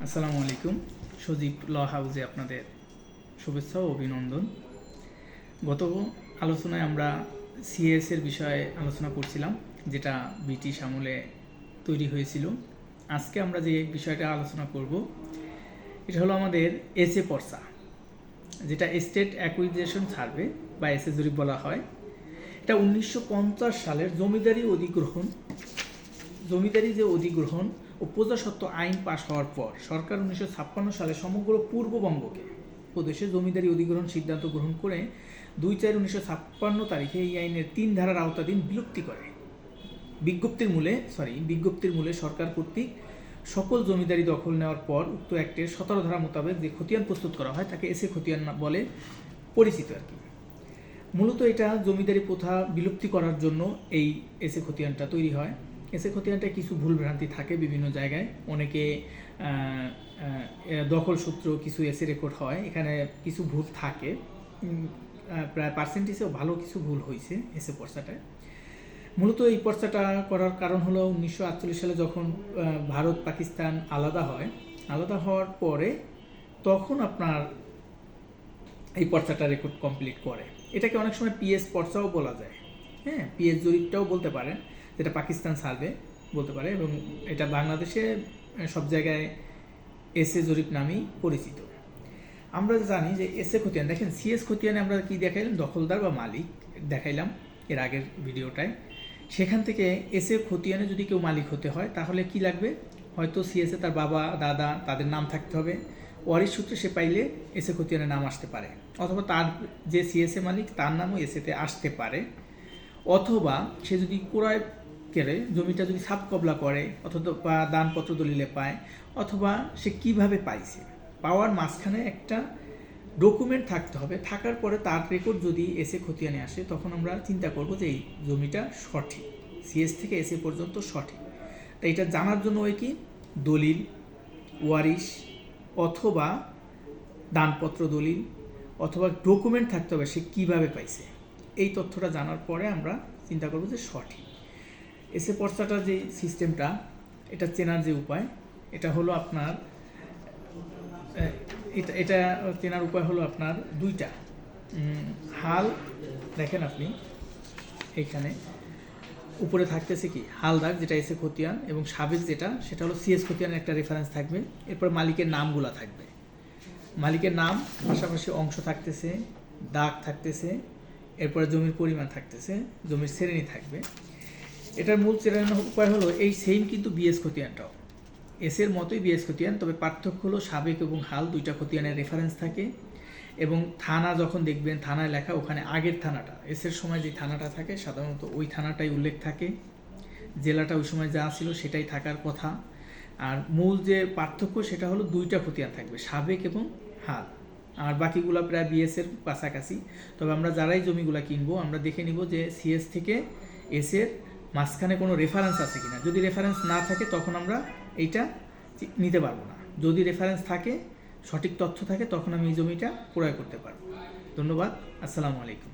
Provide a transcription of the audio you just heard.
আসসালামু আলাইকুম। সজীব ল হাউসে আপনাদের শুভেচ্ছা ও অভিনন্দন। গত আলোচনায় আমরা সিএস এর বিষয়ে আলোচনা করছিলাম, যেটা ব্রিটিশ আমলে তৈরি হয়েছিল। আজকে আমরা যে বিষয়টা আলোচনা করব এটা হলো আমাদের এসএ পর্চা, যেটা স্টেট অ্যাকুইজিশন সার্ভে বা এসএ জরিপ বলা হয়। এটা 1950 সালের জমিদারি যে অধিগ্রহণ ও প্রজাস্বত্ব আইন পাশ হওয়ার পর সরকার 1956 সালে সমগ্র পূর্ববঙ্গকে প্রদেশে জমিদারি অধিগ্রহণ সিদ্ধান্ত গ্রহণ করে 2/4/1956 তারিখে এই আইনের 3 ধারার আওতাধীন বিলুপ্তি করে। বিজ্ঞপ্তির মূলে সরকার কর্তৃক সকল জমিদারি দখল নেওয়ার পর উক্ত অ্যাক্টের 17 ধারা মোতাবেক যে খতিয়ান প্রস্তুত করা হয় তাকে এসে খতিয়ান বলে পরিচিত আর কি। মূলত এটা জমিদারি প্রথা বিলুপ্তি করার জন্য এই এসে খতিয়ানটা তৈরি হয়। এসে খতিয়ানটা কিছু ভুলভ্রান্তি থাকে বিভিন্ন জায়গায়, অনেকে দখল সূত্র কিছু এসে রেকর্ড হয়, এখানে কিছু ভুল থাকে, প্রায় পার্সেন্টেজেও ভালো কিছু ভুল হয়েছে এসে পর্চাটায়। মূলত এই পর্চাটা করার কারণ হলো 1948 সালে যখন ভারত পাকিস্তান আলাদা হওয়ার পরে তখন আপনার এই পর্চাটা রেকর্ড কমপ্লিট করে। এটাকে অনেক সময় পিএস পর্চাও বলা যায়, হ্যাঁ, পিএস জরিপটাও বলতে পারেন, যেটা পাকিস্তান সার্ভে বলতে পারে, এবং এটা বাংলাদেশে সব জায়গায় এসএ জরিপ নামেই পরিচিত। আমরা জানি যে এসএ খতিয়ান, দেখেন সিএস খতিয়ানে আমরা কি দেখাইলাম, দখলদার বা মালিক দেখাইলাম এর আগের ভিডিওটায়। সেখান থেকে এসএ খতিয়ানে যদি কেউ মালিক হতে হয় তাহলে কি লাগবে, হয়তো সিএসএ তার বাবা দাদা তাদের নাম থাকতে হবে, ওয়ারিশ সূত্রে সে পাইলে এসএ খতিয়ানের নাম আসতে পারে, অথবা তার যে সিএসএ মালিক তার নামও এসএতে আসতে পারে, অথবা সে যদি ক্রয় করে জমিটা যদি সাব কবলা করে অথবা দানপত্র দলিলে পায়, অথবা সে কিভাবে পাইছে, পাওয়ার মাঝখানে একটা ডকুমেন্ট থাকতে হবে। থাকার পরে তার রেকর্ড যদি এসএ খতিয়ানে আসে তখন আমরা চিন্তা করব যে এই জমিটা সঠিক, সিএস থেকে এসএ পর্যন্ত সঠিক। তাই এটা জানার জন্য ওই কি দলিল, ওয়ারিশ অথবা দানপত্র দলিল অথবা ডকুমেন্ট থাকতে হবে সে কীভাবে পাইছে। এই তথ্যটা জানার পরে আমরা চিন্তা করব যে সঠিক। এসএ পর্চাটার যে সিস্টেমটা, এটা চেনার যে উপায়, এটা হলো আপনার এটা চেনার উপায় হলো আপনার দুইটা হাল। দেখেন আপনি এইখানে উপরে থাকতেছে কি হালদার, যেটা এসে খতিয়ান, এবং সাবেক যেটা সেটা হলো সিএস খতিয়ানের একটা রেফারেন্স থাকবে। এরপর মালিকের নামগুলা থাকবে, মালিকের নাম পাশাপাশি অংশ থাকতেছে, দাগ থাকতেছে, এরপরে জমির পরিমাণ থাকতেছে, জমির শ্রেণী থাকবে। এটার মূল চেনানোর উপায় হলো এই সেম কিন্তু বিএস খতিয়ানটাও এসের মতোই বিএস খতিয়ান, তবে পার্থক্য হলো সাবেক এবং হাল দুইটা খতিয়ানের রেফারেন্স থাকে, এবং থানা যখন দেখবেন থানায় লেখা ওখানে আগের থানাটা, এসের সময় যে থানাটা থাকে সাধারণত ওই থানাটাই উল্লেখ থাকে, জেলাটা ওই সময় যা ছিল সেটাই থাকার কথা। আর মূল যে পার্থক্য সেটা হলো দুইটা খতিয়ান থাকবে, সাবেক এবং হাল, আর বাকিগুলো প্রায় বিএসের কাছাকাছি। তবে আমরা যারাই জমিগুলো কিনবো আমরা দেখে নিব যে সিএস থেকে এসের মাঝখানে কোনো রেফারেন্স আছে কিনা। যদি রেফারেন্স না থাকে তখন আমরা এইটা নিতে পারবো না, যদি রেফারেন্স থাকে, সঠিক তথ্য থাকে, তখন আমি এই জমিটা ক্রয় করতে পারবো। ধন্যবাদ। আসসালামু আলাইকুম।